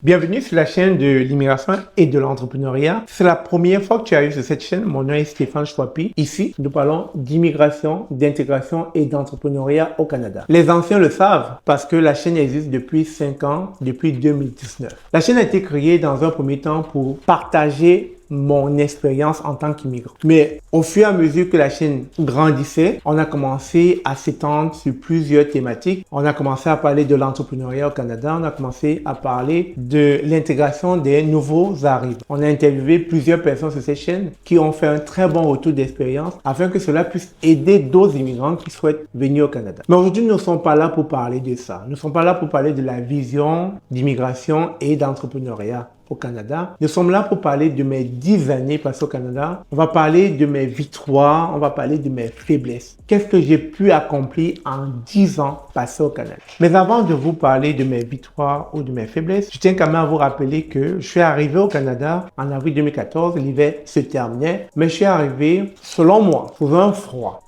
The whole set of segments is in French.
Bienvenue sur la chaîne de l'immigration et de l'entrepreneuriat. C'est la première fois que tu arrives sur cette chaîne. Mon nom est Stéphane Chouapi. Ici, nous parlons d'immigration, d'intégration et d'entrepreneuriat au Canada. Les anciens le savent parce que la chaîne existe depuis 5 ans, depuis 2019. La chaîne a été créée dans un premier temps pour partager mon expérience en tant qu'immigrant. Mais au fur et à mesure que la chaîne grandissait, on a commencé à s'étendre sur plusieurs thématiques. On a commencé à parler de l'entrepreneuriat au Canada. On a commencé à parler de l'intégration des nouveaux arrivants. On a interviewé plusieurs personnes sur cette chaîne qui ont fait un très bon retour d'expérience afin que cela puisse aider d'autres immigrants qui souhaitent venir au Canada. Mais aujourd'hui, nous ne sommes pas là pour parler de ça. Nous ne sommes pas là pour parler de la vision d'immigration et d'entrepreneuriat au Canada. Nous sommes là pour parler de mes 10 années passées au Canada. On va parler de mes victoires, on va parler de mes faiblesses. Qu'est-ce que j'ai pu accomplir en 10 ans passés au Canada? Mais avant de vous parler de mes victoires ou de mes faiblesses, je tiens quand même à vous rappeler que je suis arrivé au Canada en avril 2014, l'hiver se terminait, mais je suis arrivé, selon moi, sous un froid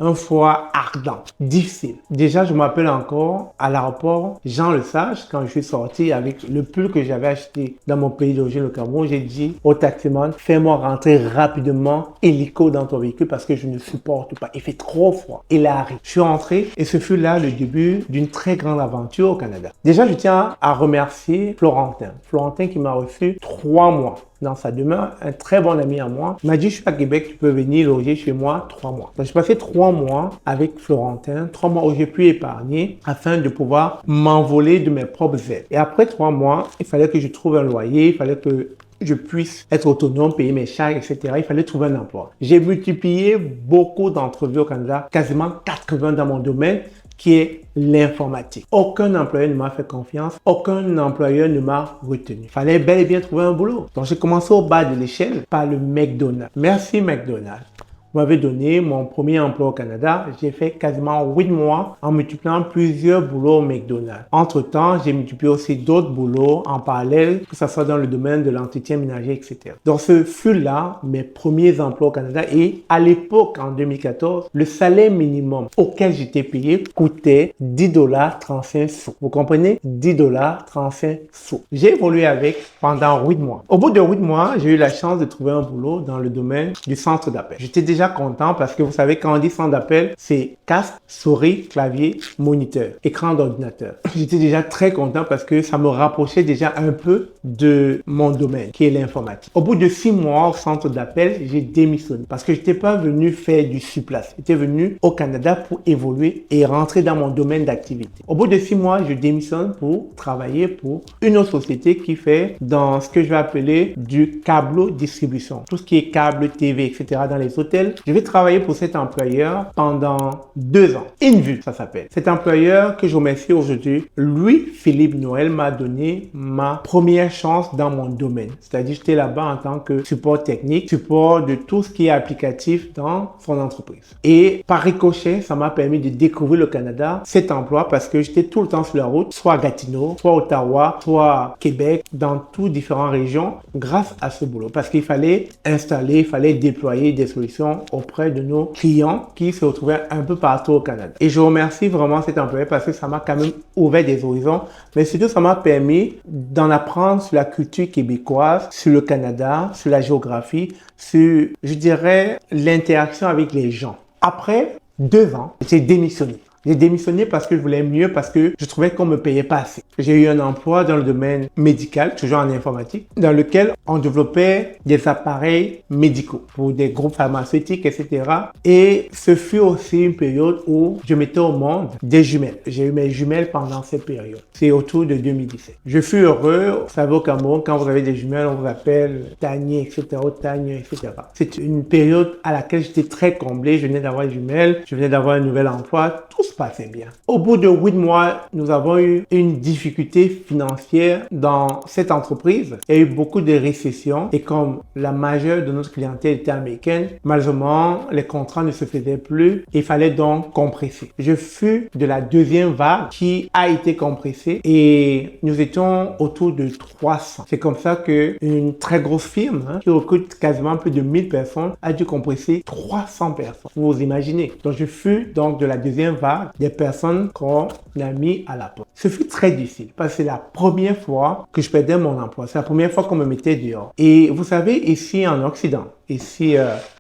ardent, difficile. Déjà, je m'appelle encore à l'aéroport Jean Lesage, quand je suis sorti avec le pull que j'avais acheté dans mon pays d'origine, le Cameroun, j'ai dit au taximan, fais-moi rentrer rapidement hélico dans ton véhicule parce que je ne supporte pas. Il fait trop froid. Il arrive. Je suis rentré et ce fut là le début d'une très grande aventure au Canada. Déjà, je tiens à remercier Florentin. Florentin qui m'a reçu 3 mois dans sa demeure, un très bon ami à moi. Il m'a dit, je suis à Québec, tu peux venir loger chez moi 3 mois. Donc, j'ai passé 3 mois avec Florentin, 3 mois où j'ai pu épargner afin de pouvoir m'envoler de mes propres ailes. Et après 3 mois, il fallait que je trouve un loyer, il fallait que je puisse être autonome, payer mes charges, etc. Il fallait trouver un emploi. J'ai multiplié beaucoup d'entrevues au Canada, quasiment 80 dans mon domaine, qui est l'informatique. Aucun employeur ne m'a fait confiance, aucun employeur ne m'a retenu. Il fallait bel et bien trouver un boulot. Donc, j'ai commencé au bas de l'échelle par le McDonald's. Merci McDonald's. Vous m'avez donné mon premier emploi au Canada. J'ai fait quasiment 8 mois en multipliant plusieurs boulots au McDonald's. Entre-temps, j'ai multiplié aussi d'autres boulots en parallèle, que ce soit dans le domaine de l'entretien ménager, etc. Donc, ce fut là mes premiers emplois au Canada. Et à l'époque, en 2014, le salaire minimum auquel j'étais payé coûtait $10.35. Vous comprenez? $10.35. J'ai évolué avec pendant 8 mois. Au bout de 8 mois, j'ai eu la chance de trouver un boulot dans le domaine du centre d'appel. J'étais déjà content parce que vous savez, quand on dit centre d'appel, c'est casque, souris, clavier, moniteur, écran d'ordinateur. J'étais déjà très content parce que ça me rapprochait déjà un peu de mon domaine, qui est l'informatique. Au bout de 6 mois au centre d'appel, j'ai démissionné parce que je n'étais pas venu faire du surplace. J'étais venu au Canada pour évoluer et rentrer dans mon domaine d'activité. Au bout de 6 mois, je démissionne pour travailler pour une autre société qui fait dans ce que je vais appeler du câble distribution. Tout ce qui est câble, TV, etc. dans les hôtels. Je vais travailler pour cet employeur pendant 2 ans. InVue, ça s'appelle. Cet employeur que je remercie aujourd'hui, Louis-Philippe Noël, m'a donné ma première chance dans mon domaine. C'est-à-dire, j'étais là-bas en tant que support technique, support de tout ce qui est applicatif dans son entreprise. Et par ricochet, ça m'a permis de découvrir le Canada, cet emploi, parce que j'étais tout le temps sur la route, soit à Gatineau, soit à Ottawa, soit à Québec, dans toutes différentes régions, grâce à ce boulot. Parce qu'il fallait installer, il fallait déployer des solutions auprès de nos clients qui se retrouvaient un peu partout au Canada. Et je remercie vraiment cet employé parce que ça m'a quand même ouvert des horizons, mais surtout ça m'a permis d'en apprendre sur la culture québécoise, sur le Canada, sur la géographie, sur, je dirais, l'interaction avec les gens. Après 2 ans, j'ai démissionné. J'ai démissionné parce que je voulais mieux, parce que je trouvais qu'on me payait pas assez. J'ai eu un emploi dans le domaine médical, toujours en informatique, dans lequel on développait des appareils médicaux pour des groupes pharmaceutiques, etc. Et ce fut aussi une période où je mettais au monde des jumelles. J'ai eu mes jumelles pendant cette période. C'est autour de 2017. Je fus heureux. Vous savez, au Cameroun, quand vous avez des jumelles, on vous appelle Tanier, etc. Tanier, etc. C'est une période à laquelle j'étais très comblé. Je venais d'avoir des jumelles, je venais d'avoir un nouvel emploi. Tout se passait bien. Au bout de 8 mois, nous avons eu une difficulté financière dans cette entreprise. Il y a eu beaucoup de récessions et comme la majeure de notre clientèle était américaine, malheureusement, les contrats ne se faisaient plus. Il fallait donc compresser. Je fus de la deuxième vague qui a été compressée et nous étions autour de 300. C'est comme ça qu'une très grosse firme qui recrute quasiment plus de 1000 personnes a dû compresser 300 personnes. Vous vous imaginez. Donc, je fus donc de la deuxième vague camarades, des personnes qu'on a mis à la porte. Ce fut très difficile parce que c'est la première fois que je perdais mon emploi. C'est la première fois qu'on me mettait dehors. Et vous savez, ici en Occident, ici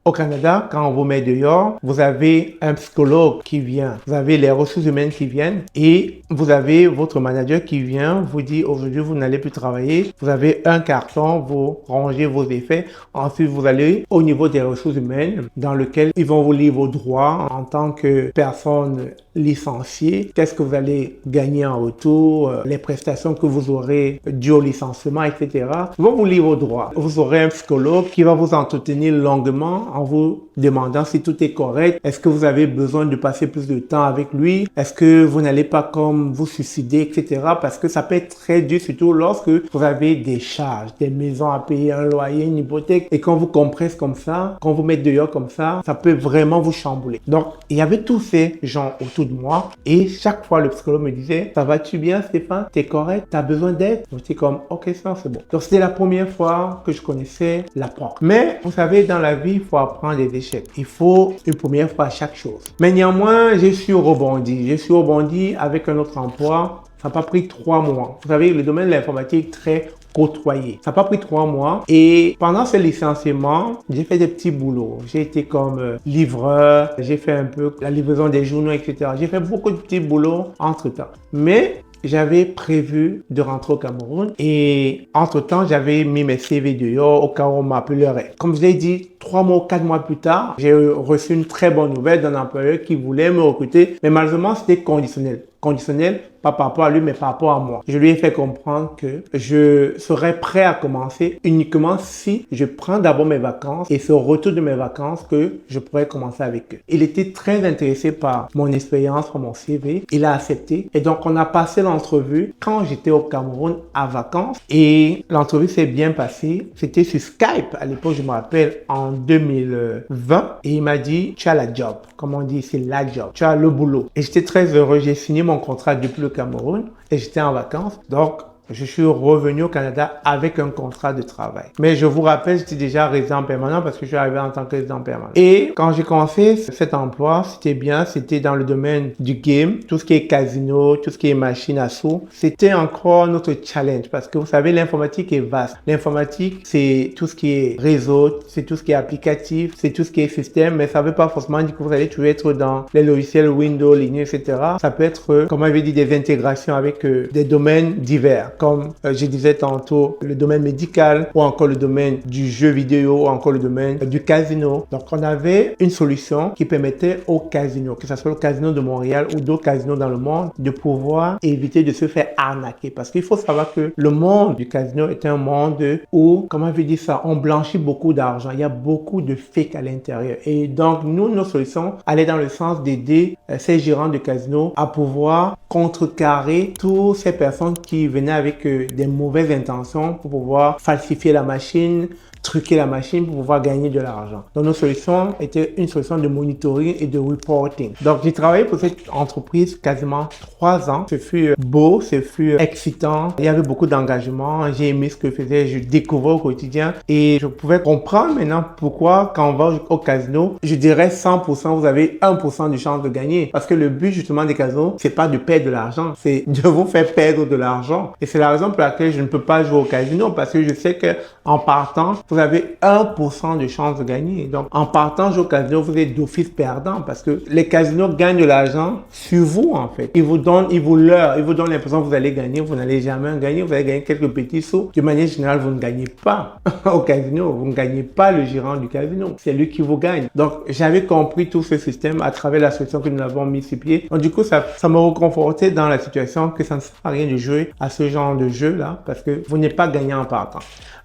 au Canada, quand on vous met dehors, vous avez un psychologue qui vient, vous avez les ressources humaines qui viennent et vous avez votre manager qui vient vous dit aujourd'hui vous n'allez plus travailler, vous avez un carton, vous rangez vos effets, ensuite vous allez au niveau des ressources humaines dans lequel ils vont vous lire vos droits en tant que personne licenciée, qu'est-ce que vous allez gagner en retour, les prestations que vous aurez dues au licenciement, etc. Ils vont vous lire vos droits. Vous aurez un psychologue qui va vous entretenir longuement en vous demandant si tout est correct. Est-ce que vous avez besoin de passer plus de temps avec lui? Est-ce que vous n'allez pas comme vous suicider, etc. Parce que ça peut être très dur, surtout lorsque vous avez des charges, des maisons à payer, un loyer, une hypothèque. Et quand vous compressez comme ça, quand vous mettez dehors comme ça peut vraiment vous chambouler. Donc, il y avait tous ces gens autour de moi et chaque fois le psychologue me disait, ça va-tu bien Stéphane? T'es correct? T'as besoin d'aide? J'étais comme, ok, ça c'est bon. Donc, c'était la première fois que je connaissais la porte. Mais, vous savez, dans la vie, il faut apprendre des échecs. Il faut une première fois à chaque chose. Mais néanmoins, je suis rebondi. Je suis rebondi avec un autre emploi. Ça n'a pas pris 3 mois. Vous savez, le domaine de l'informatique est très côtoyé. Ça n'a pas pris 3 mois. Et pendant ce licenciement, j'ai fait des petits boulots. J'ai été comme livreur. J'ai fait un peu la livraison des journaux, etc. J'ai fait beaucoup de petits boulots entre-temps. Mais j'avais prévu de rentrer au Cameroun et entre-temps, j'avais mis mes CV dehors au cas où on m'appellerait. Comme je l'ai dit, 3 mois ou 4 mois plus tard, j'ai reçu une très bonne nouvelle d'un employeur qui voulait me recruter, mais malheureusement, c'était conditionnel. Conditionnel, pas par rapport à lui, mais par rapport à moi. Je lui ai fait comprendre que je serais prêt à commencer uniquement si je prends d'abord mes vacances et c'est au retour de mes vacances que je pourrais commencer avec eux. Il était très intéressé par mon expérience, par mon CV. Il a accepté et donc on a passé l'entrevue quand j'étais au Cameroun à vacances et l'entrevue s'est bien passée. C'était sur Skype à l'époque, je me rappelle, en 2020 et il m'a dit, tu as la job. Comme on dit, c'est la job. Tu as le boulot. Et j'étais très heureux. J'ai signé mon contrat depuis le Cameroun et j'étais en vacances. Donc, je suis revenu au Canada avec un contrat de travail. Mais je vous rappelle, j'étais déjà résident permanent parce que je suis arrivé en tant que résident permanent. Et quand j'ai commencé cet emploi, c'était bien, c'était dans le domaine du game, tout ce qui est casino, tout ce qui est machine à sous. C'était encore notre challenge parce que vous savez, l'informatique est vaste. L'informatique, c'est tout ce qui est réseau, c'est tout ce qui est applicatif, c'est tout ce qui est système, mais ça ne veut pas forcément dire que vous allez toujours être dans les logiciels Windows, Linux, etc. Ça peut être, comme on avait dit, des intégrations avec des domaines divers. Comme je disais tantôt, le domaine médical ou encore le domaine du jeu vidéo ou encore le domaine du casino. Donc, on avait une solution qui permettait aux casinos, que ce soit le casino de Montréal ou d'autres casinos dans le monde, de pouvoir éviter de se faire arnaquer. Parce qu'il faut savoir que le monde du casino est un monde où, comment je dis ça, on blanchit beaucoup d'argent. Il y a beaucoup de fake à l'intérieur. Et donc, nous, nos solutions allaient dans le sens d'aider ces gérants de casinos à pouvoir contrecarrer toutes ces personnes qui venaient avec des mauvaises intentions pour pouvoir falsifier la machine, truquer la machine pour pouvoir gagner de l'argent. Donc, nos solutions étaient une solution de monitoring et de reporting. Donc, j'ai travaillé pour cette entreprise quasiment 3 ans. Ce fut beau, ce fut excitant. Il y avait beaucoup d'engagement. J'ai aimé ce que je faisais. Je découvrais au quotidien et je pouvais comprendre maintenant pourquoi quand on va au casino, je dirais 100%, vous avez 1% de chance de gagner. Parce que le but justement des casinos, c'est pas de perdre de l'argent, c'est de vous faire perdre de l'argent. Et c'est la raison pour laquelle je ne peux pas jouer au casino parce que je sais que en partant, vous avez 1% de chance de gagner. Donc, en partant jouer au casino, vous êtes d'office perdant parce que les casinos gagnent de l'argent sur vous, en fait. Ils vous donnent l'impression que vous allez gagner, vous n'allez jamais gagner, vous allez gagner quelques petits sous. De manière générale, vous ne gagnez pas au casino, vous ne gagnez pas le gérant du casino. C'est lui qui vous gagne. Donc, j'avais compris tout ce système à travers la solution que nous avons mis sur pied. Donc, du coup, ça me reconfortait dans la situation que ça ne sert à rien de jouer à ce genre de jeu-là parce que vous n'êtes pas gagnant en partant.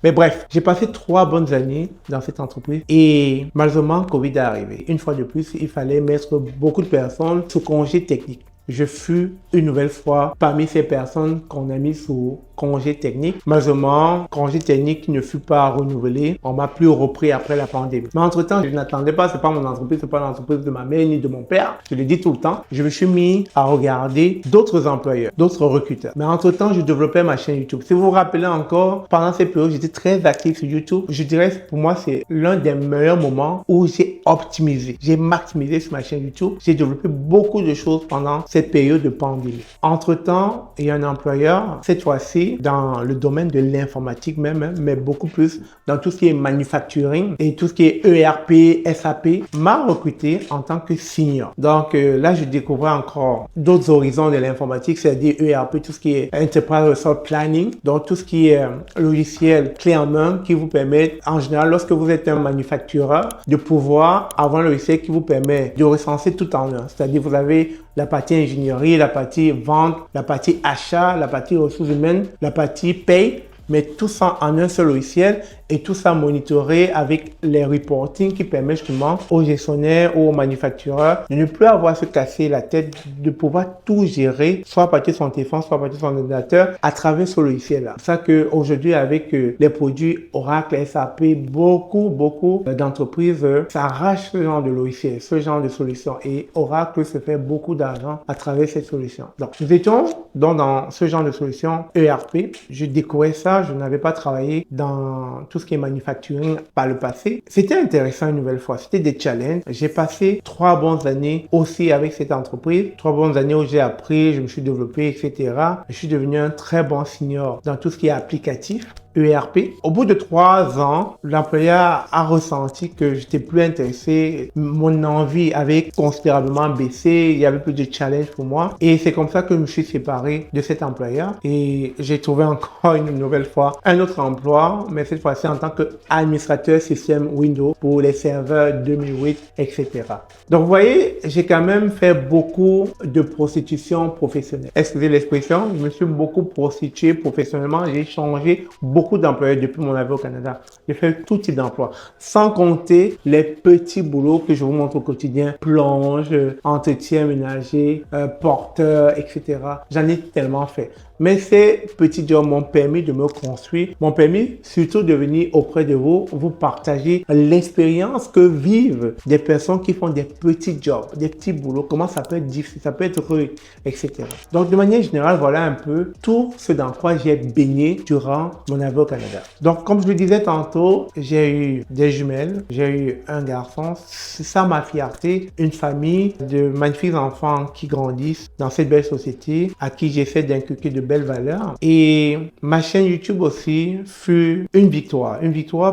Mais bref, j'ai passé 3 bonnes années dans cette entreprise et malheureusement, Covid est arrivé. Une fois de plus, il fallait mettre beaucoup de personnes sous congé technique. je fus une nouvelle fois parmi ces personnes qu'on a mis sous congé technique. Malheureusement, congé technique ne fut pas renouvelé. On m'a plus repris après la pandémie. Mais entre-temps, je n'attendais pas, c'est pas mon entreprise, c'est pas l'entreprise de ma mère ni de mon père. Je le dis tout le temps. Je me suis mis à regarder d'autres employeurs, d'autres recruteurs. Mais entre-temps, je développais ma chaîne YouTube. Si vous vous rappelez encore, pendant cette période, j'étais très actif sur YouTube. Je dirais, pour moi, c'est l'un des meilleurs moments où j'ai optimisé, j'ai maximisé sur ma chaîne YouTube. J'ai développé beaucoup de choses pendant cette période de pandémie. Entre-temps, il y a un employeur, cette fois-ci, dans le domaine de l'informatique même, mais beaucoup plus dans tout ce qui est manufacturing et tout ce qui est ERP, SAP, m'a recruté en tant que senior. Donc là, je découvrais encore d'autres horizons de l'informatique, c'est-à-dire ERP, tout ce qui est Enterprise Resource Planning, donc tout ce qui est logiciel clé en main qui vous permet, en général, lorsque vous êtes un manufactureur, de pouvoir avoir un logiciel qui vous permet de recenser tout en un. C'est-à-dire vous avez la partie ingénierie, la partie vente, la partie achat, la partie ressources humaines, la partie paye, mais tout ça en un seul logiciel et tout ça monitoré avec les reporting qui permettent justement aux gestionnaires ou aux manufactureurs de ne plus avoir à se casser la tête, de pouvoir tout gérer, soit à partir de son téléphone, soit à partir de son ordinateur, à travers ce logiciel-là. C'est ça qu'aujourd'hui, avec les produits Oracle, SAP, beaucoup d'entreprises s'arrachent ce genre de logiciel, ce genre de solution. Et Oracle se fait beaucoup d'argent à travers cette solution. Donc, nous étions donc dans ce genre de solution ERP. Je découvrais ça, je n'avais pas travaillé dans tout ce qui est manufacturing par le passé. C'était intéressant une nouvelle fois, c'était des challenges. J'ai passé 3 bonnes années aussi avec cette entreprise, 3 bonnes années où j'ai appris, je me suis développé, etc. Je suis devenu un très bon senior dans tout ce qui est applicatif. ERP. Au bout de 3 ans, l'employeur a ressenti que j'étais plus intéressé. Mon envie avait considérablement baissé. Il y avait plus de challenge pour moi. Et c'est comme ça que je me suis séparé de cet employeur. Et j'ai trouvé encore une nouvelle fois un autre emploi, mais cette fois-ci en tant qu'administrateur système Windows pour les serveurs 2008, etc. Donc, vous voyez, j'ai quand même fait beaucoup de prostitution professionnelle. Excusez l'expression, je me suis beaucoup prostitué professionnellement. J'ai changé beaucoup d'employeurs depuis mon arrivée au Canada. J'ai fait tout type d'emploi, sans compter les petits boulots que je vous montre au quotidien, plonge, entretien ménager, porteur, etc. J'en ai tellement fait. Mais ces petits jobs m'ont permis de me construire, m'ont permis surtout de venir auprès de vous, vous partager l'expérience que vivent des personnes qui font des petits jobs, des petits boulots, comment ça peut être difficile, ça peut être rude, etc. Donc de manière générale, voilà un peu tout ce dans quoi j'ai baigné durant mon arrivée au Canada. Donc comme je le disais tantôt, j'ai eu des jumelles, j'ai eu un garçon, c'est ça ma fierté, une famille de magnifiques enfants qui grandissent dans cette belle société, à qui j'essaie d'inculquer de belles valeurs. Et ma chaîne YouTube aussi fut une victoire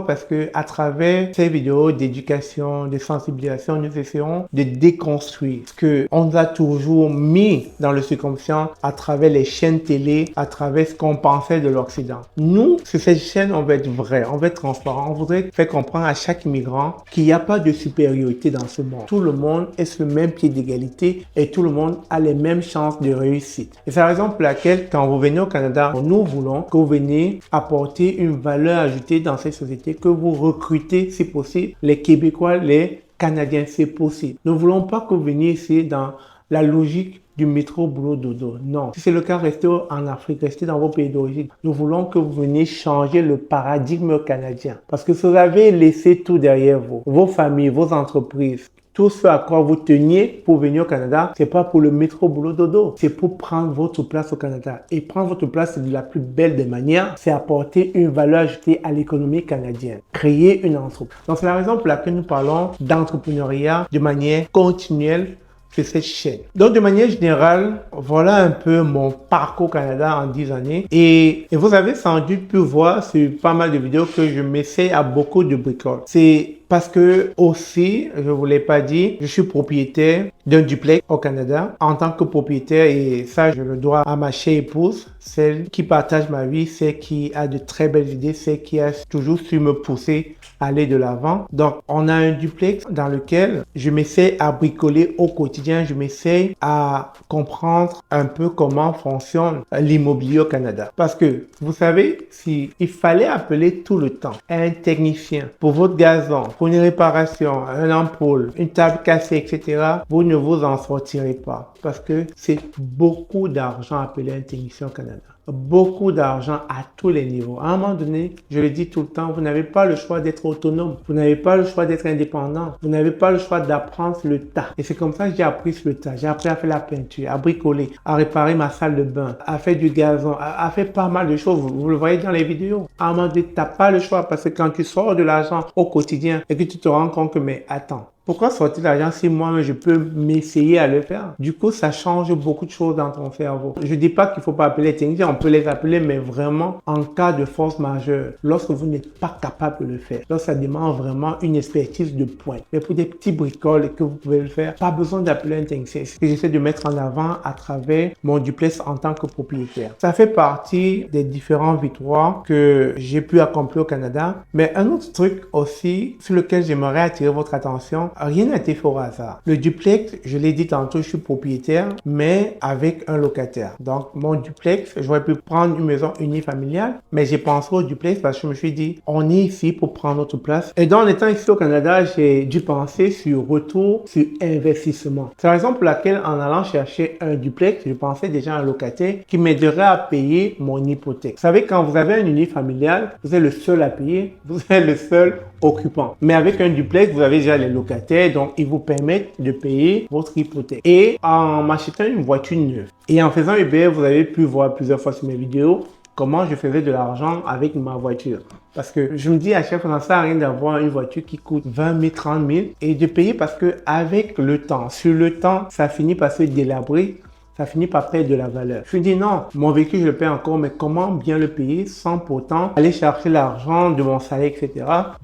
parce que à travers ces vidéos d'éducation, de sensibilisation, nous essayons de déconstruire ce que on nous a toujours mis dans le subconscient à travers les chaînes télé, à travers ce qu'on pensait de l'Occident. Nous, sur cette chaîne, on veut être vrai, on veut être transparent, on voudrait faire comprendre à chaque immigrant qu'il n'y a pas de supériorité dans ce monde. Tout le monde est sur le même pied d'égalité et tout le monde a les mêmes chances de réussite. Et c'est la raison pour laquelle quand vous venez au Canada, nous voulons que vous veniez apporter une valeur ajoutée dans cette société, que vous recrutez, si possible, les Québécois, les Canadiens, c'est possible. Nous ne voulons pas que vous veniez ici dans la logique du métro, boulot, dodo. Non. Si c'est le cas, restez en Afrique, restez dans vos pays d'origine. Nous voulons que vous veniez changer le paradigme canadien. Parce que vous avez laissé tout derrière vous. Vos familles, vos entreprises. Tout ce à quoi vous teniez pour venir au Canada, c'est pas pour le métro, boulot, dodo. C'est pour prendre votre place au Canada. Et prendre votre place, c'est de la plus belle des manières. C'est apporter une valeur ajoutée à l'économie canadienne. Créer une entreprise. Donc, c'est la raison pour laquelle nous parlons d'entrepreneuriat de manière continuelle sur cette chaîne. Donc, de manière générale, voilà un peu mon parcours Canada en 10 années. Et vous avez sans doute pu voir sur pas mal de vidéos que je m'essaie à beaucoup de bricoles. C'est parce que aussi, je vous l'ai pas dit, je suis propriétaire d'un duplex au Canada. En tant que propriétaire, et ça je le dois à ma chère épouse, celle qui partage ma vie, celle qui a de très belles idées, celle qui a toujours su me pousser à aller de l'avant. Donc on a un duplex dans lequel je m'essaie à bricoler au quotidien, je m'essaie à comprendre un peu comment fonctionne l'immobilier au Canada. Parce que vous savez, si il fallait appeler tout le temps un technicien pour votre gazon, pour une réparation, un ampoule, une table cassée, etc., vous ne vous en sortirez pas parce que c'est beaucoup d'argent appelé un technicien au Canada. Beaucoup d'argent à tous les niveaux. À un moment donné, je le dis tout le temps, vous n'avez pas le choix d'être autonome. Vous n'avez pas le choix d'être indépendant. Vous n'avez pas le choix d'apprendre sur le tas. Et c'est comme ça que j'ai appris sur le tas. J'ai appris à faire la peinture, à bricoler, à réparer ma salle de bain, à faire du gazon, à faire pas mal de choses. Vous le voyez dans les vidéos. À un moment donné, tu n'as pas le choix parce que quand tu sors de l'argent au quotidien et que tu te rends compte que, mais attends, pourquoi sortir de l'argent si moi je peux m'essayer à le faire? Du coup, ça change beaucoup de choses dans ton cerveau. Je dis pas qu'il faut pas appeler les techniciens, on peut les appeler, mais vraiment en cas de force majeure, lorsque vous n'êtes pas capable de le faire, lorsque ça demande vraiment une expertise de pointe. Mais pour des petits bricoles que vous pouvez le faire, pas besoin d'appeler un technicien. C'est ce que j'essaie de mettre en avant à travers mon duplex en tant que propriétaire. Ça fait partie des différentes victoires que j'ai pu accomplir au Canada. Mais un autre truc aussi sur lequel j'aimerais attirer votre attention, rien n'a été fait au hasard. Le duplex, je l'ai dit tantôt, je suis propriétaire, mais avec un locataire. Donc, mon duplex, j'aurais pu prendre une maison unifamiliale, mais j'ai pensé au duplex parce que je me suis dit, on est ici pour prendre notre place. Et donc, en étant ici au Canada, j'ai dû penser sur retour sur investissement. C'est la raison pour laquelle, en allant chercher un duplex, je pensais déjà à un locataire qui m'aiderait à payer mon hypothèque. Vous savez, quand vous avez un unifamilial, vous êtes le seul à payer, vous êtes le seul occupant. Mais avec un duplex, vous avez déjà les locataires, donc ils vous permettent de payer votre hypothèque. Et en m'achetant une voiture neuve et en faisant Uber, vous avez pu voir plusieurs fois sur mes vidéos comment je faisais de l'argent avec ma voiture. Parce que je me dis à chaque fois, ça ne sert à rien d'avoir une voiture qui coûte 20 000, 30 000 et de payer parce que avec le temps, sur le temps, ça finit par se délabrer. Ça finit par perdre de la valeur. Je me dis non, mon véhicule je le paye encore, mais comment bien le payer sans pourtant aller chercher l'argent de mon salaire, etc.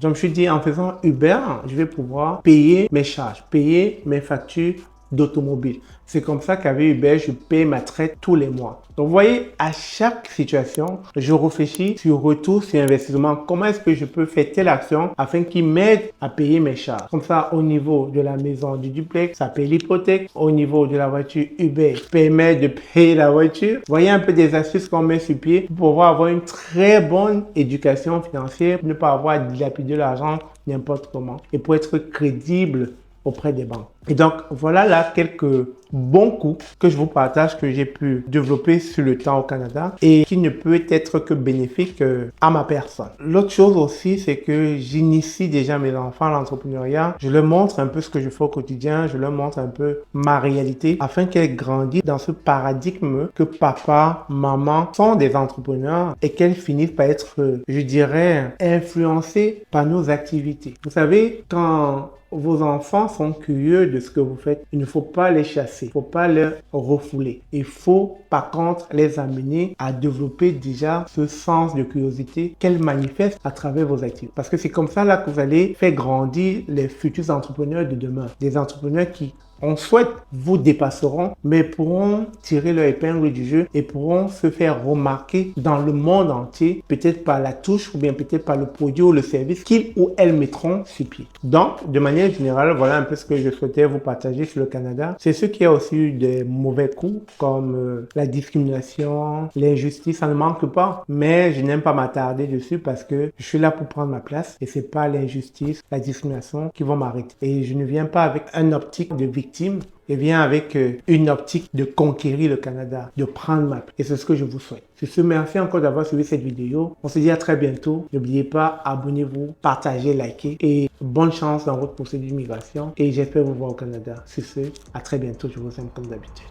Donc je me suis dit en faisant Uber, je vais pouvoir payer mes charges, payer mes factures d'automobile. C'est comme ça qu'avec Uber, je paye ma traite tous les mois. Donc, vous voyez, à chaque situation, je réfléchis sur retour sur investissement. Comment est-ce que je peux faire telle action afin qu'il m'aide à payer mes charges? Comme ça, au niveau de la maison du duplex, ça paye l'hypothèque. Au niveau de la voiture, Uber permet de payer la voiture. Vous voyez un peu des astuces qu'on met sur pied pour pouvoir avoir une très bonne éducation financière, pour ne pas avoir à dilapider l'argent n'importe comment et pour être crédible auprès des banques. Et donc, voilà là quelques bons coups que je vous partage, que j'ai pu développer sur le temps au Canada et qui ne peut être que bénéfique à ma personne. L'autre chose aussi, c'est que j'initie déjà mes enfants à l'entrepreneuriat. Je leur montre un peu ce que je fais au quotidien, je leur montre un peu ma réalité afin qu'elles grandissent dans ce paradigme que papa, maman sont des entrepreneurs et qu'elles finissent par être, je dirais, influencées par nos activités. Vous savez, quand vos enfants sont curieux de ce que vous faites, il ne faut pas les chasser, il ne faut pas les refouler. Il faut par contre les amener à développer déjà ce sens de curiosité qu'elles manifestent à travers vos activités. Parce que c'est comme ça là que vous allez faire grandir les futurs entrepreneurs de demain. Des entrepreneurs qui, on souhaite, vous dépasseront, mais pourront tirer leur épingle du jeu et pourront se faire remarquer dans le monde entier, peut-être par la touche ou bien peut-être par le produit ou le service qu'ils ou elles mettront sur pied. Donc, de manière générale, voilà un peu ce que je souhaitais vous partager sur le Canada. C'est ce qui a aussi eu des mauvais coups, comme la discrimination, l'injustice, ça ne manque pas, mais je n'aime pas m'attarder dessus parce que je suis là pour prendre ma place et c'est pas l'injustice, la discrimination qui vont m'arrêter. Et je ne viens pas avec un optique de victime, et vient avec une optique de conquérir le Canada, de prendre ma place. Et c'est ce que je vous souhaite. Sur ce, merci encore d'avoir suivi cette vidéo. On se dit à très bientôt. N'oubliez pas, abonnez-vous, partagez, likez et bonne chance dans votre procédure d'immigration. Et j'espère vous voir au Canada. Sur ce, à très bientôt. Je vous aime comme d'habitude.